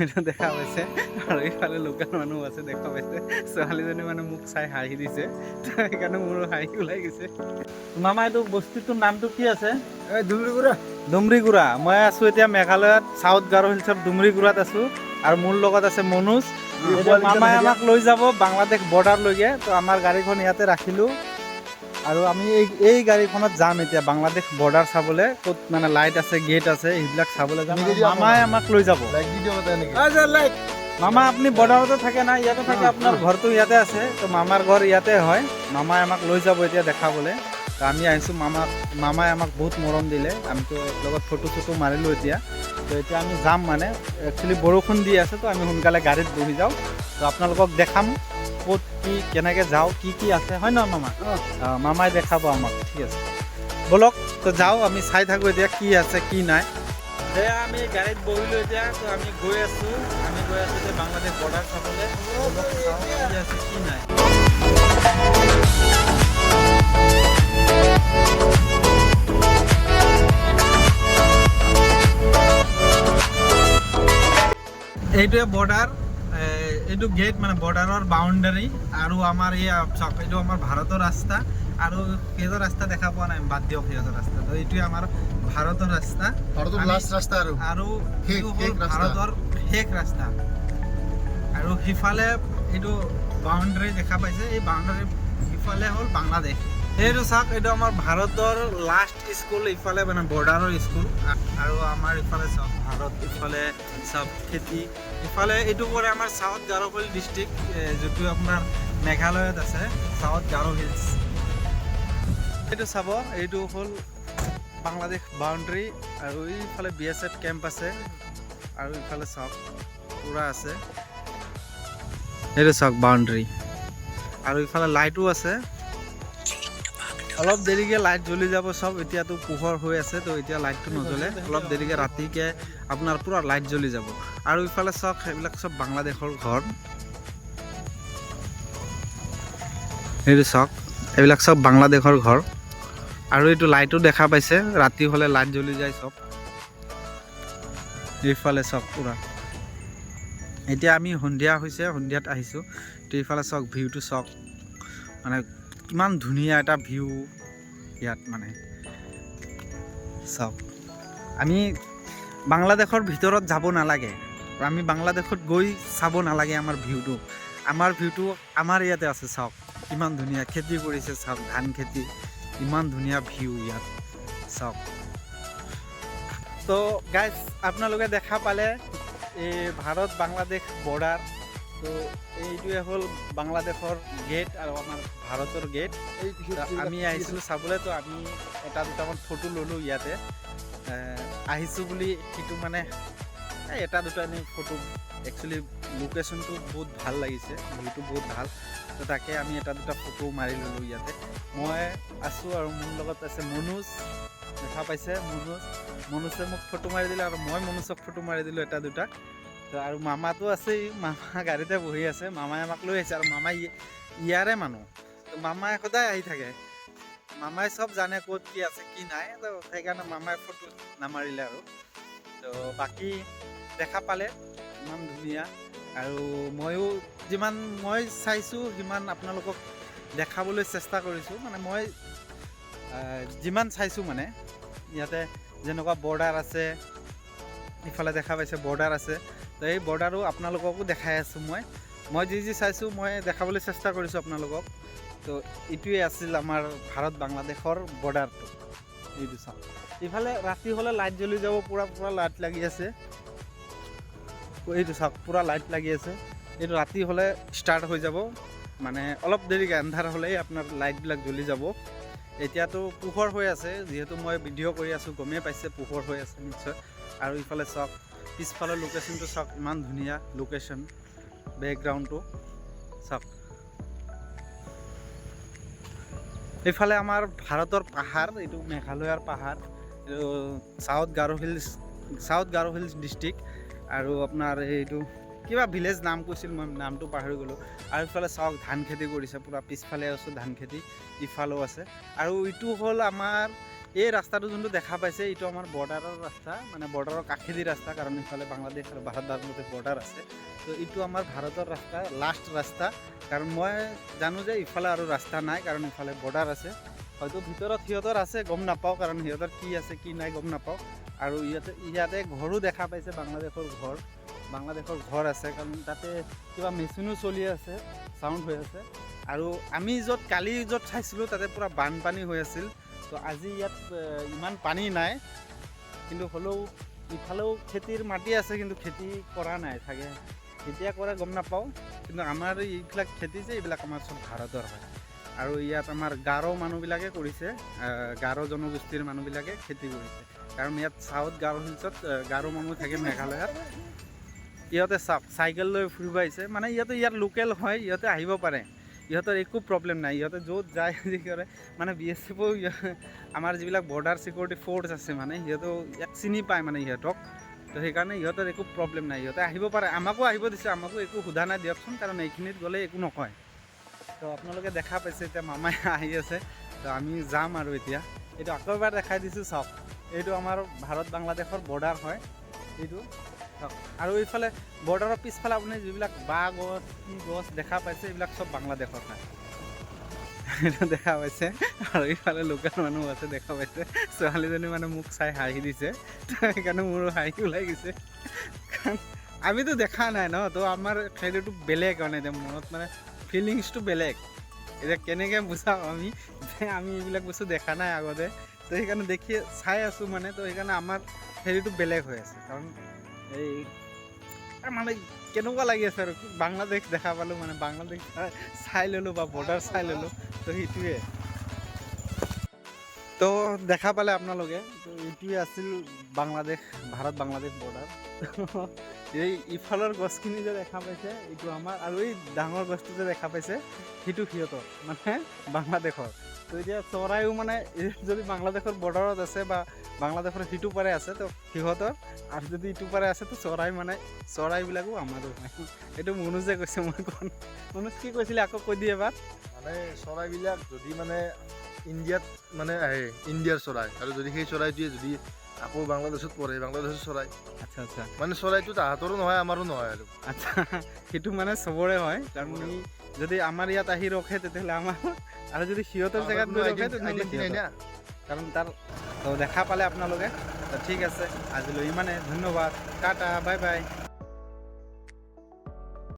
এইটো দেখা পাইছে আৰু এইফালে লোকেল মানুহ আছে দেখা পাইছে ছোৱালীজনী মানে মোক চাই হাঁহি দিছে সেইকাৰণে মোৰো হাঁহি ওলাই গৈছে মামা এইটো বস্তুটোৰ নামটো কি আছে ডুমৰিগুৰা মই আছোঁ এতিয়া মেঘালয়ত চাউথ গাৰো হিলছত ডুমৰিগুৰাত আছোঁ আৰু মোৰ লগত আছে মনোজ মামাই আমাক লৈ যাব বাংলাদেশ বৰ্ডাৰলৈকে তো আমাৰ গাড়ীখন ইয়াতে ৰাখিলোঁ আৰু আমি এই গাড়ীখনত যাম এতিয়া বাংলাদেশ বৰ্ডাৰ চাবলৈ ক'ত মানে লাইট আছে গেট আছে এইবিলাক চাবলৈ যাম মামাই আমাক লৈ যাব মামা আপুনি বৰ্ডাৰতে থাকে না ইয়াতে থাকে আপোনাৰ ঘৰটো ইয়াতে আছে তো মামাৰ ঘৰ ইয়াতে হয় মামাই আমাক লৈ যাব এতিয়া দেখাবলৈ তো আমি আহিছোঁ মামাই আমাক বহুত মৰম দিলে আমিতো লগত ফটো চটো মাৰিলোঁ এতিয়া তো এতিয়া আমি যাম মানে একচুৱেলি বৰষুণ দি আছে তো আমি সোনকালে গাড়ীত বহি যাওঁ তো আপোনালোকক দেখাম ক'ত কি কেনেকৈ যাওঁ কি আছে হয় নহয় মামা মামাই দেখাব আমাক ঠিক আছে ব'লক তো যাওঁ আমি চাই থাকোঁ এতিয়া কি আছে কি নাই সেয়া আমি গাড়ীত বহিলোঁ এতিয়া তো আমি গৈ আছোঁ এতিয়া বাংলাদেশ বৰ্ডাৰ চাবলৈ কি আছে কি নাই এইটোৱে বৰ্ডাৰ এইটো গেট মানে বৰ্ডাৰৰ বাউণ্ডাৰী আৰু আমাৰ এই চাওক এইটো আমাৰ ভাৰতৰ ৰাস্তা আৰু সেইজন ৰাস্তা দেখা পোৱা নাই বাদ দিয়ক সেইজন ৰাস্তা তো এইটোৱে আমাৰ ভাৰতৰ ৰাস্তা আৰু ভাৰতৰ শেষ ৰাস্তা আৰু সিফালে এইটো বাউণ্ডাৰী দেখা পাইছে এই বাউণ্ডাৰী সিফালে হ'ল বাংলাদেশ এইটো চাওক এইটো আমাৰ ভাৰতৰ লাষ্ট স্কুল ইফালে মানে বৰ্ডাৰৰ স্কুল আৰু আমাৰ ইফালে চাওক ভাৰত ইফালে চাওক খেতি ইফালে এইটো পৰে আমাৰ চাউথ গাৰো হিল ডিষ্ট্ৰিক্ট যিটো আপোনাৰ মেঘালয়ত আছে চাউথ গাৰো হিলছ এইটো চাব এইটো হ'ল বাংলাদেশ বাউণ্ডাৰী আৰু এইফালে BSF কেম্প আছে আৰু ইফালে চাওক পূৰা আছে এইটো চাওক বাউণ্ডাৰী আৰু ইফালে লাইটো আছে অলপ দেৰিকৈ লাইট জ্বলি যাব চব এতিয়াতো পোহৰ হৈ আছে তো এতিয়া লাইটটো নজ্বলে অলপ দেৰিকৈ ৰাতিকৈ আপোনাৰ পূৰা লাইট জ্বলি যাব আৰু ইফালে চাওক সেইবিলাক চব বাংলাদেশৰ ঘৰ সেইটো চাওক এইবিলাক চব বাংলাদেশৰ ঘৰ আৰু এইটো লাইটো দেখা পাইছে ৰাতি হ'লে লাইট জ্বলি যায় চব এইফালে চাওক পূৰা এতিয়া আমি সন্ধিয়া হৈছে সন্ধিয়াত আহিছোঁ তো এইফালে চাওক ভিউটো চাওক মানে কিমান ধুনীয়া এটা ভিউ ইয়াত মানে চাওক আমি বাংলাদেশৰ ভিতৰত যাব নালাগে আমি বাংলাদেশত গৈ চাব নালাগে আমাৰ ভিউটো আমাৰ ইয়াতে আছে চাওক কিমান ধুনীয়া খেতি কৰিছে চাওক ধান খেতি ইমান ধুনীয়া ভিউ ইয়াত চাওক তো গাইজ আপোনালোকে দেখা পালে এই ভাৰত বাংলাদেশ বৰ্ডাৰ তো এইটোৱে হ'ল বাংলাদেশৰ গেট আৰু আমাৰ ভাৰতৰ গেট আমি আহিছিলোঁ চাবলৈ তো আমি এটা দুটামান ফটো ল'লোঁ ইয়াতে আহিছোঁ বুলি সেইটো মানে এটা দুটা এনেই ফটো একচুৱেলি লোকেশ্যনটো বহুত ভাল লাগিছে ভিউটো বহুত ভাল তো তাকে আমি এটা দুটা ফটো মাৰি ল'লোঁ ইয়াতে মই আছোঁ আৰু মোৰ লগত আছে মনোজ দেখা পাইছে মনোজে মোক ফটো মাৰি দিলে আৰু মই মনোজক ফটো মাৰি দিলোঁ এটা দুটা তো আৰু মামাটো আছেই মামা গাড়ীতে বহি আছে মামাই আমাক লৈ আহিছে আৰু মামাই ইয়াৰে মানুহ তো মামাই সদায় আহি থাকে মামাই চব জানে ক'ত কি আছে কি নাই তো সেইকাৰণে মামাই ফটো নামাৰিলে আৰু তো বাকী দেখা পালে ইমান ধুনীয়া আৰু ময়ো যিমান মই চাইছোঁ সিমান আপোনালোকক দেখাবলৈ চেষ্টা কৰিছোঁ মানে মই যিমান চাইছোঁ মানে ইয়াতে যেনেকুৱা বৰ্ডাৰ আছে ইফালে দেখা পাইছে বৰ্ডাৰ আছে তো এই বৰ্ডাৰো আপোনালোককো দেখাই আছোঁ মই যি চাইছোঁ মই দেখাবলৈ চেষ্টা কৰিছোঁ আপোনালোকক তো এইটোৱে আছিল আমাৰ ভাৰত বাংলাদেশৰ বৰ্ডাৰটো এইটো চাওক ইফালে ৰাতি হ'লে লাইট জ্বলি যাব পূৰা লাইট লাগি আছে এইটো চাওক পূৰা লাইট লাগি আছে এইটো ৰাতি হ'লে ষ্টাৰ্ট হৈ যাব মানে অলপ দেৰিকৈ আন্ধাৰ হ'লেই আপোনাৰ লাইটবিলাক জ্বলি যাব এতিয়াতো পোহৰ হৈ আছে যিহেতু মই ভিডিঅ' কৰি আছোঁ গমেই পাইছে পোহৰ হৈ আছে নিশ্চয় আৰু ইফালে চাওক পিছফালৰ লোকেশ্যনটো চাওক ইমান ধুনীয়া লোকেশ্যন বেকগ্ৰাউণ্ডটো চাওক এইফালে আমাৰ ভাৰতৰ পাহাৰ এইটো মেঘালয়ৰ পাহাৰ এইটো চাউথ গাৰো হিলছ ডিষ্ট্ৰিক্ট আৰু আপোনাৰ এইটো কিবা ভিলেজ নাম কৈছিল মই নামটো পাহৰি গ'লোঁ আৰু ইফালে চাওক ধান খেতি কৰিছে পূৰা পিছফালে আছোঁ ধান খেতি ইফালেও আছে আৰু ইটো হ'ল আমাৰ এই ৰাস্তাটো যোনটো দেখা পাইছে এইটো আমাৰ বৰ্ডাৰৰ ৰাস্তা, মানে বৰ্ডাৰৰ কাষেদি ৰাস্তা, কাৰণ ইফালে বাংলাদেশ আৰু ভাৰতৰ মাজতে বৰ্ডাৰ আছে। তো এইটো আমাৰ ভাৰতৰ ৰাস্তা, লাষ্ট ৰাস্তা, কাৰণ মই জানো যে ইফালে আৰু ৰাস্তা নাই, কাৰণ ইফালে বৰ্ডাৰ আছে। হয়তো ভিতৰত সিহঁতৰ আছে, গম নাপাওঁ, কাৰণ সিহঁতৰ কি আছে কি নাই গম নাপাওঁ। আৰু ইয়াতে ঘৰো দেখা পাইছে, বাংলাদেশৰ ঘৰ আছে, কাৰণ তাতে কিবা মেচিনো চলি আছে, চাউণ্ড হৈ আছে। আৰু আমি কালি য'ত চাইছিলোঁ তাতে পূৰা বানপানী হৈ আছিল। তো আজি ইয়াত ইমান পানী নাই, কিন্তু হ'লেও ইফালেও খেতিৰ মাটি আছে, কিন্তু খেতি কৰা নাই চাগে, কেতিয়া কৰে গম নাপাওঁ। কিন্তু আমাৰ এইবিলাক খেতি যে এইবিলাক আমাৰ চব ভাৰতৰ হয়। আৰু ইয়াত আমাৰ গাৰো মানুহবিলাকে কৰিছে, গাৰো জনগোষ্ঠীৰ মানুহবিলাকে খেতি কৰিছে, কাৰণ ইয়াত চাউথ গাৰো হিলছত গাৰো মানুহ থাকে মেঘালয়ত। ইহঁতে চাওক চাইকেল লৈ ফুৰিব আহিছে, মানে ইয়াত লোকেল হয়, ইহঁতে আহিব পাৰে, ইহঁতৰ একো প্ৰব্লেম নাই। ইহঁতে য'ত যায় যি কৰে, মানে BSFও আমাৰ যিবিলাক বৰ্ডাৰ চিকিউৰিটি ফ'ৰ্চ আছে, মানে সিহঁতেও ইয়াক চিনি পায় মানে ইহঁতক। তো সেইকাৰণে ইহঁতৰ একো প্ৰব্লেম নাই, ইহঁতে আহিব পাৰে, আমাকো আহিব দিছে, আমাকো একো সোধা নাই দিয়কচোন, কাৰণ এইখিনিত গ'লে একো নকয়। তো আপোনালোকে দেখা পাইছে এতিয়া মামাই আহি আছে, তো আমি যাম আৰু এতিয়া। এইটো আকৌ এবাৰ দেখাই দিছোঁ, চাওক এইটো আমাৰ ভাৰত বাংলাদেশৰ বৰ্ডাৰ হয় এইটো চাওক। আৰু এইফালে বৰ্ডাৰৰ পিছফালে আপুনি যিবিলাক বাঁহ গছ কি গছ দেখা পাইছে, এইবিলাক চব বাংলাদেশৰ হয়। এইটো দেখা পাইছে, আৰু ইফালে লোকেল মানুহ আছে দেখা পাইছে। ছোৱালীজনী মানে মোক চাই হাঁহি দিছে, তো সেইকাৰণে মোৰো হাঁহি ওলাই গৈছে, কাৰণ আমিতো দেখা নাই ন, তো আমাৰ সেইটো বেলেগ, মানে এতিয়া মনত মানে ফিলিংছটো বেলেগ। এতিয়া কেনেকৈ বুজাওঁ আমি যে আমি এইবিলাক বস্তু দেখা নাই আগতে, তো সেইকাৰণে দেখি চাই আছোঁ মানে, তো সেইকাৰণে আমাৰ হেৰিটো বেলেগ হৈ আছে। কাৰণ এই মানে কেনেকুৱা লাগি আছে আৰু বাংলাদেশ দেখা পালোঁ, মানে বাংলাদেশ চাই ল'লোঁ বা বৰ্ডাৰ চাই ল'লোঁ, তো সেইটোৱে। তো দেখা পালে আপোনালোকে, তো এইটোৱে আছিল ভাৰত বাংলাদেশ বৰ্ডাৰ। এই ইফালৰ গছখিনি যে দেখা পাইছে এইটো আমাৰ, আৰু এই ডাঙৰ গছটো যে দেখা পাইছে সেইটো সিহঁতৰ, মানে বাংলাদেশৰ। তো এতিয়া চৰাইও মানে যদি বাংলাদেশৰ বৰ্ডাৰত আছে বা বাংলাদেশৰ সিটো পাৰে আছে, তো সিহঁতৰ, আৰু যদি ইটো পাৰে আছে, তো চৰাইবিলাকো আমাৰো হয়। এইটো মনোজে কৈছে, মই কোৱা নাই। মনোজ কি কৈছিলে আকৌ কৈ দিয়ে এবাৰ। মানে চৰাইবিলাক যদি মানে ইণ্ডিয়াত মানে আহে, ইণ্ডিয়াৰ চৰাই, আৰু যদি সেই চৰাইটোৱে যদি আকৌ বাংলাদেশত পৰে, বাংলাদেশৰ চৰাই। আচ্ছা আচ্ছা মানে চৰাইটো তাহাঁতৰো নহয়, আমাৰো নহয় আৰু। আচ্ছা, সেইটো মানে চবৰে হয়, কাৰণ যদি আমাৰ ইয়াত আহি ৰখে তেতিয়াহ'লে আমাৰ, আৰু যদি সিহঁতৰ জেগাত গৈ ৰখে তেতিয়াহ'লে সিহঁতৰ। কাৰণ তাৰ দেখা পালে আপোনালোকে। ঠিক আছে, আজিলৈ ইমানে, ধন্যবাদ, টাটা, বাই বাই।